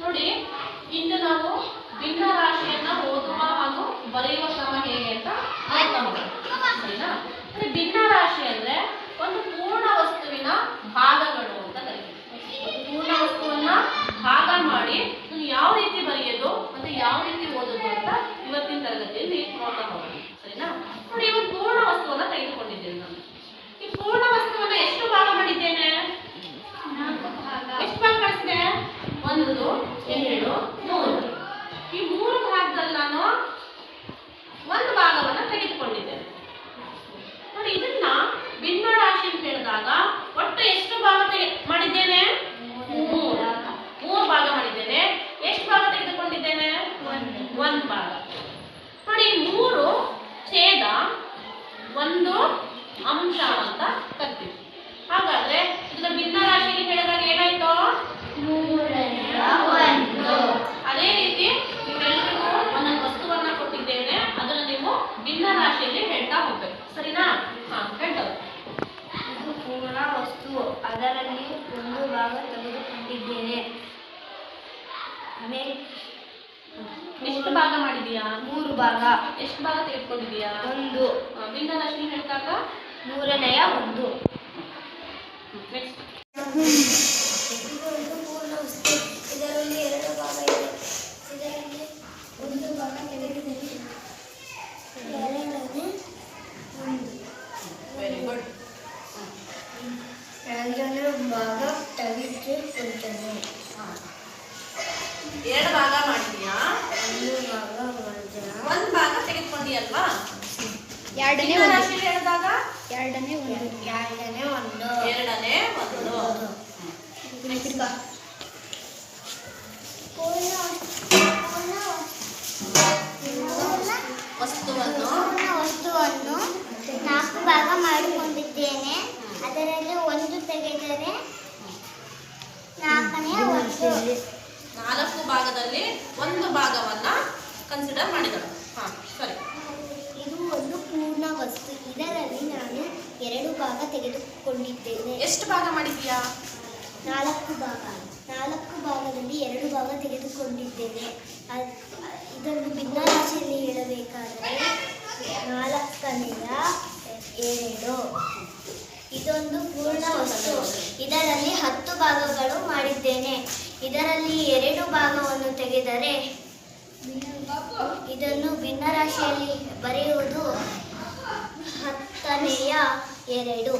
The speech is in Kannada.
ನೋಡಿ, ಇಂದು ನಾವು ಭಿನ್ನ ರಾಶಿಯನ್ನ ಓದುವ ಹಾಗೂ ಬರೆಯುವ ಕ್ರಮ ಹೇಗೆ ಅಂತ ನೋಡ್ತಾ ಹೋಗೋಣ. ಸರಿನಾ? ಭಿನ್ನ ರಾಶಿ ಅಂದ್ರೆ ಒಂದು ಪೂರ್ಣ ವಸ್ತುವಿನ ಭಾಗಗಳು ಅಂತ ಕರಿತೀವಿ. ಒಂದು ಪೂರ್ಣ ವಸ್ತುವನ್ನ ಭಾಗ ಮಾಡಿ ಯಾವ ರೀತಿ ಬರೆಯೋದು ಮತ್ತೆ ಯಾವ ರೀತಿ ಓದೋದು ಅಂತ ಇವತ್ತಿನ ತರಗತಿಯಲ್ಲಿ ನೋಡ್ತಾ ಹೋಗೋಣ. ಸರಿನಾ? ನೋಡಿ, ಒಂದು ಪೂರ್ಣ ವಸ್ತುವನ್ನ ತೆಗೆದುಕೊಂಡಿದ್ದೇನೆ ನಾನು. ಈ ಪೂರ್ಣ ವಸ್ತುವನ್ನ ಎಷ್ಟು ಭಾಗ ಮಾಡಿದ್ದೇನೆ? ಎಷ್ಟು ಭಾಗ ಮಾಡಿಸಿದೆ? 1, 2, 3. ಈ 3 ಭಾಗದಲ್ಲಿ ನಾನು ಒಂದು ಭಾಗವನ್ನ ತೆಗೆದುಕೊಂಡಿದ್ದೇನೆ. ನೋಡಿ, ಇದನ್ನ ಭಿನ್ನ ರಾಶಿ ಅಂತ ಹೇಳಿದಾಗ ಒಟ್ಟು ಎಷ್ಟು ಭಾಗ ಮಾಡಿದ್ದೇನೆ? 3 ಭಾಗ ಮಾಡಿದ್ದೇನೆ. ಎಷ್ಟು ಭಾಗ ತೆಗೆದುಕೊಂಡಿದ್ದೇನೆ? 1 ಭಾಗ. ನೋಡಿ, 3 ಛೇದ 1 ಅಂಶ ಅಂತ ಕರಿತೀವಿ. ಹಾಗಾದ್ರೆ ಇದನ್ನ ಭಿನ್ನ ರಾಶಿಯಲ್ಲಿ ಹೇಳಿದಾಗ ಏನಾಯ್ತು? 3/1. ಅದೇ ರೀತಿ ನಿಮ್ಮೆಲ್ಲರಿಗೂ ಒಂದೊಂದು ವಸ್ತುವನ್ನ ಕೊಟ್ಟಿದ್ದೇನೆ, ಅದನ್ನು ನೀವು ಭಿನ್ನ ರಾಶಿಯಲ್ಲಿ ಹೇಳ್ತಾ ಹೋಗ್ಬೇಕು. ಸರಿನಾ? ಹೇಳ್ತಾರೆ. ಇದು ಪೂರ್ಣ ವಸ್ತು, ಅದರಲ್ಲಿ 1 ಭಾಗ ತೆಗೆದುಕೊಂಡಿದ್ದೇನೆ. ಎಷ್ಟು ಭಾಗ ಮಾಡಿದೀಯಾ? 3 ಭಾಗ. ಎಷ್ಟು ಭಾಗ ತೆಗೆದುಕೊಂಡಿದೀಯಾ? 1. ಭಿನ್ನ ರಾಶಿ ಹೇಳಿದಾಗ 3/1. ನೆಕ್ಸ್ಟ್. ಇದು ಒಂದು ಪೂರ್ಣ ವಸ್ತು, ಇದರಲ್ಲಿ 2 ಭಾಗ ಇದೆ. ಇದರಲ್ಲಿ 1 ಭಾಗ ತೆಗೆದುಕೊಂಡಿದ್ದೇನೆ. 2/1. Very good. 2 ಭಾಗ ತೆಗೆದುಕೊಂಡಿದ್ದೇನೆ. 2 ಭಾಗ ಮಾಡಿದೀಯಾ? 1 ಭಾಗ ಮಾಡಿದೆ. 1 ಭಾಗ ತೆಗೆದುಕೊಂಡಿಯಲ್ವಾ? 2ನೇ ರಾಶಿಯಲ್ಲಿ ಹೇಳಿದಾಗ 2ನೇ 1. 2ನೇ 1. 2ನೇ 1. ವಸ್ತುವನ್ನು 4 ಭಾಗ ಮಾಡಿಕೊಂಡಿದ್ದೇನೆ. ಅದರಲ್ಲಿ 1 ತೆಗೆದರೆ 4ನೇ 1. 4 ಭಾಗದಲ್ಲಿ 1 ಭಾಗವನ್ನ ಕನ್ಸಿಡರ್ ಮಾಡಿದಳು. ಸರಿ. ಇದು ಒಂದು ಪೂರ್ಣ ವಸ್ತು, ಇದರಲ್ಲಿ ನಾನು 2 ಭಾಗ ತೆಗೆದುಕೊಂಡಿದ್ದೇನೆ. ಎಷ್ಟು ಭಾಗ ಮಾಡಿದೀಯಾ? 4 ಭಾಗ. 4 ಭಾಗದಲ್ಲಿ 2 ಭಾಗ ತೆಗೆದುಕೊಂಡಿದ್ದೇನೆ. ಇದನ್ನು ಭಿನ್ನ ರಾಶಿಯಲ್ಲಿ ಹೇಳಬೇಕಾದರೆ 4ನೇ 2. ಇದೊಂದು ಪೂರ್ಣ ವಸ್ತು, ಇದರಲ್ಲಿ 10 ಭಾಗಗಳು ಮಾಡಿದ್ದೇನೆ. ಇದರಲ್ಲಿ 2 ಭಾಗವನ್ನು ತೆಗೆದರೆ ಇದನ್ನು ಭಿನ್ನ ರಾಶಿಯಲ್ಲಿ ಬರೆಯುವುದು 10ನೇ 2.